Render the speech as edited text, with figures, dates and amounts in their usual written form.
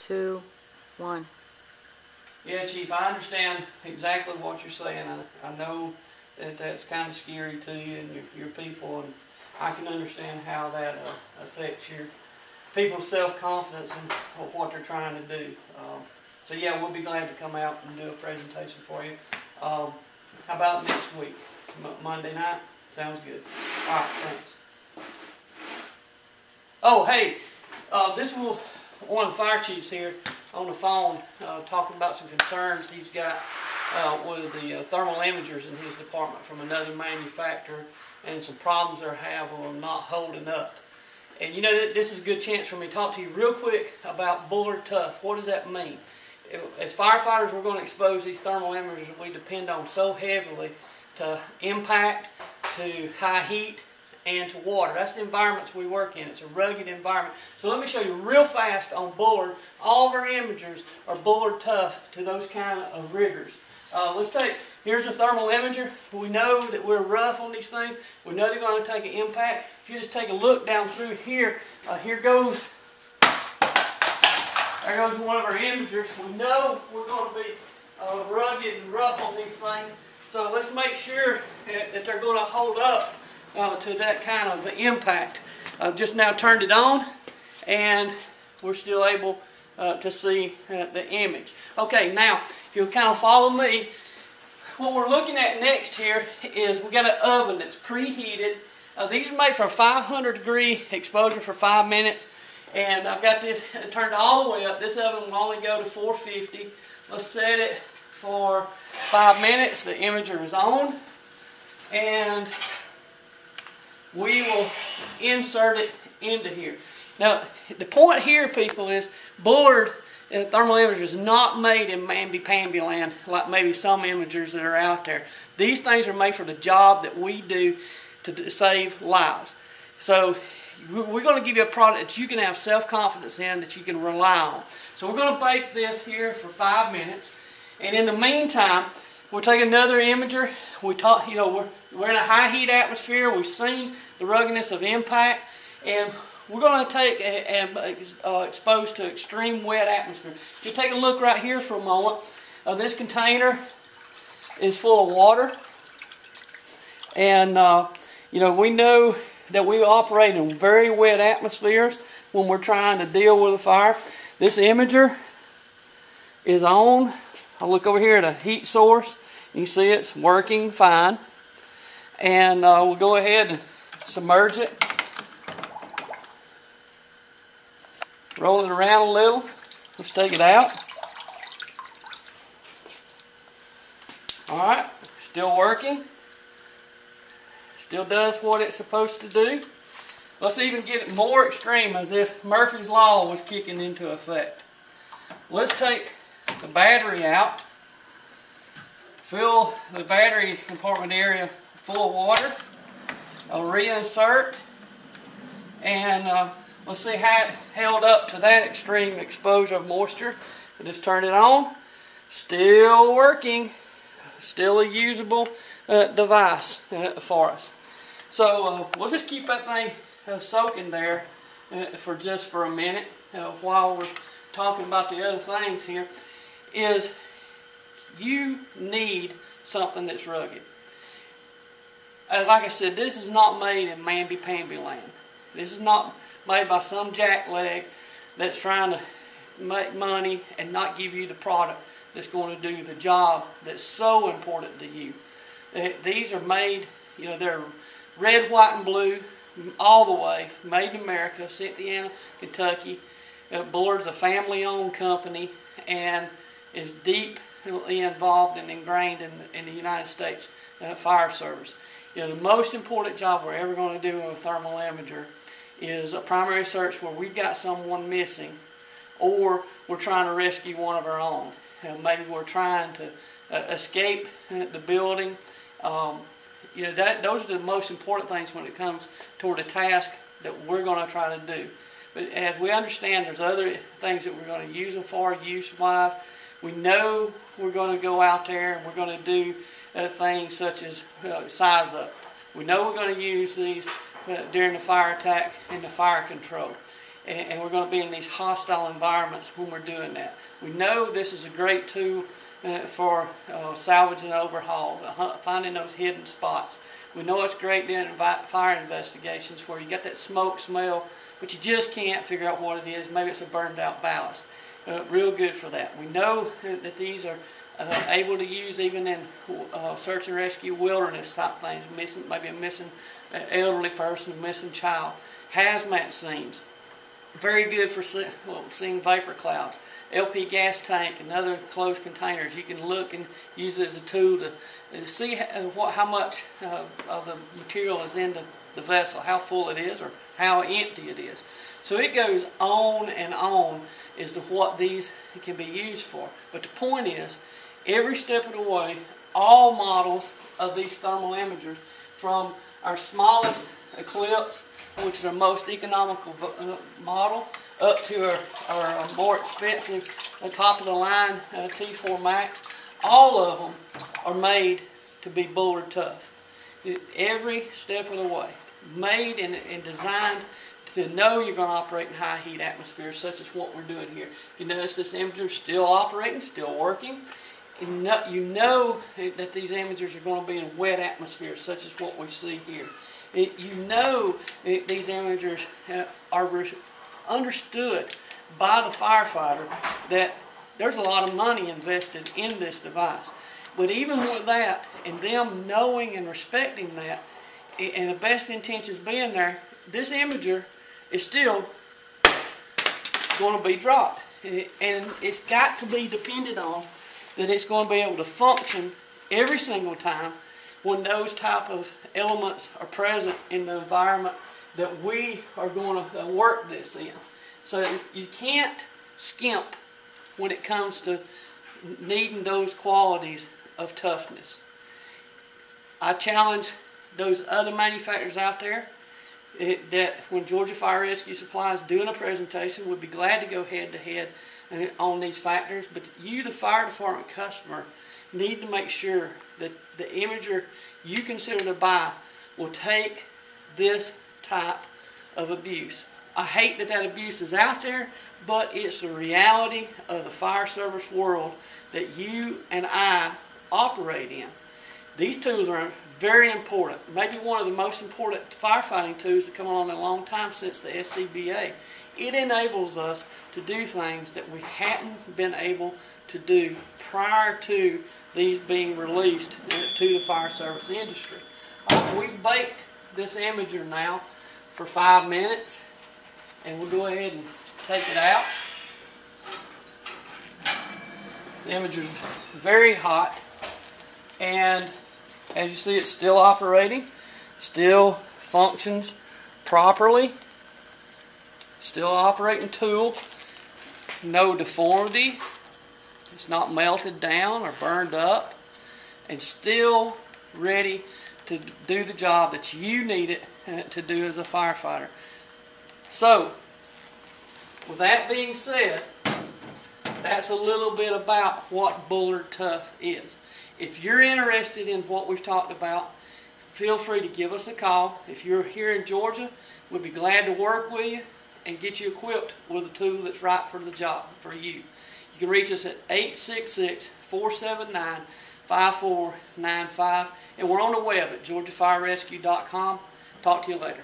2, 1. Yeah, Chief, I understand exactly what you're saying. I know that that's kind of scary to you and your people, and I can understand how that affects your people's self-confidence and what they're trying to do. So yeah, we'll be glad to come out and do a presentation for you. How about next week? Monday night? Sounds good. All right, thanks. Oh, hey, this is one of the fire chiefs here on the phone talking about some concerns he's got with the thermal imagers in his department from another manufacturer, and some problems they're having with them not holding up. And you know, this is a good chance for me to talk to you real quick about Bullard Tough. What does that mean? As firefighters, we're going to expose these thermal imagers that we depend on so heavily to impact, to high heat, and to water. That's the environments we work in. It's a rugged environment. So let me show you real fast on Bullard. All of our imagers are Bullard Tough to those kind of rigors. Here's a thermal imager. We know that we're rough on these things. We know they're going to take an impact. If you just take a look down through here, there goes one of our imagers. We know we're going to be rugged and rough on these things. So let's make sure that they're going to hold up to that kind of impact. I've just now turned it on, and we're still able to see the image. Okay, now if you'll kind of follow me, what we're looking at next here is we've got an oven that's preheated. These are made for a 500-degree exposure for 5 minutes, and I've got this turned all the way up. This oven will only go to 450. Let's set it for 5 minutes. The imager is on, and we will insert it into here. Now, the point here, people, is Bullard thermal imager is not made in Mamby Pamby land like maybe some imagers that are out there. These things are made for the job that we do to save lives. So we're going to give you a product that you can have self-confidence in, that you can rely on. So we're going to bake this here for 5 minutes, and in the meantime, we'll take another imager. We're in a high heat atmosphere. We've seen the ruggedness of impact, and we're going to take and exposed to extreme wet atmosphere. If you take a look right here for a moment, this container is full of water, and we know that we operate in very wet atmospheres when we're trying to deal with a fire. This imager is on. I'll look over here at a heat source. You can see it's working fine. And we'll go ahead and submerge it. Roll it around a little. Let's take it out. Alright, still working. Still does what it's supposed to do. Let's even get it more extreme, as if Murphy's Law was kicking into effect. Let's take the battery out. Fill the battery compartment area full of water. I'll reinsert, and let's see how it held up to that extreme exposure of moisture. I just turn it on. Still working. Still a usable device for us. So we'll just keep that thing soaking there for a minute while we're talking about the other things here. Is you need something that's rugged. Like I said, this is not made in Mamby Pamby land. This is not made by some jackleg that's trying to make money and not give you the product that's going to do the job that's so important to you. These are made, they're red, white, and blue all the way, made in America, Cynthiana, Kentucky. Bullard's a family-owned company and is deeply involved and ingrained in the United States Fire Service. The most important job we're ever going to do with a thermal imager is a primary search where we've got someone missing, or we're trying to rescue one of our own. Maybe we're trying to escape the building. Those are the most important things when it comes toward a task that we're going to try to do. But as we understand, there's other things that we're going to use them for, use-wise. We know we're going to go out there and we're going to do things such as size up. We know we're going to use these during the fire attack and the fire control. and we're going to be in these hostile environments when we're doing that. We know this is a great tool for salvaging overhaul, finding those hidden spots. We know it's great doing fire investigations where you get that smoke smell, but you just can't figure out what it is. Maybe it's a burned out ballast. Real good for that. We know that these are able to use even in search and rescue, wilderness type things, maybe a missing elderly person, a missing child. Hazmat scenes, very good for seeing vapor clouds. LP gas tank and other closed containers. You can look and use it as a tool to see how much of the material is in the vessel, how full it is or how empty it is. So it goes on and on as to what these can be used for. But the point is, every step of the way, all models of these thermal imagers, from our smallest Eclipse, which is our most economical model, up to our more expensive, top of the line T4 Max, all of them are made to be Bullard tough. Every step of the way, made and designed to know you're going to operate in high heat atmospheres, such as what we're doing here. You notice this imager is still operating, still working. You know that these imagers are going to be in wet atmospheres, such as what we see here. You know these imagers are understood by the firefighter that there's a lot of money invested in this device. But even with that, and them knowing and respecting that, and the best intentions being there, this imager is still going to be dropped. And it's got to be depended on that it's going to be able to function every single time when those type of elements are present in the environment that we are going to work this in. So you can't skimp when it comes to needing those qualities of toughness. I challenge those other manufacturers out there that when Georgia Fire Rescue Supply is doing a presentation, would be glad to go head to head on these factors. But you, the fire department customer, need to make sure that the imager you consider to buy will take this type of abuse. I hate that abuse is out there, but it's the reality of the fire service world that you and I operate in. These tools are very important. Maybe one of the most important firefighting tools that come along in a long time since the SCBA. It enables us to do things that we hadn't been able to do prior to these being released to the fire service industry. We've baked this imager now for 5 minutes, and we'll go ahead and take it out. The imager is very hot, and as you see, it's still operating, still functions properly, still operating tool, no deformity, it's not melted down or burned up, and still ready to do the job that you need it to do as a firefighter. So, with that being said, that's a little bit about what Bullard Tough is. If you're interested in what we've talked about, feel free to give us a call. If you're here in Georgia, we'd be glad to work with you and get you equipped with a tool that's right for the job, for you. You can reach us at 866-479-5495, and we're on the web at georgiafirerescue.com. Talk to you later.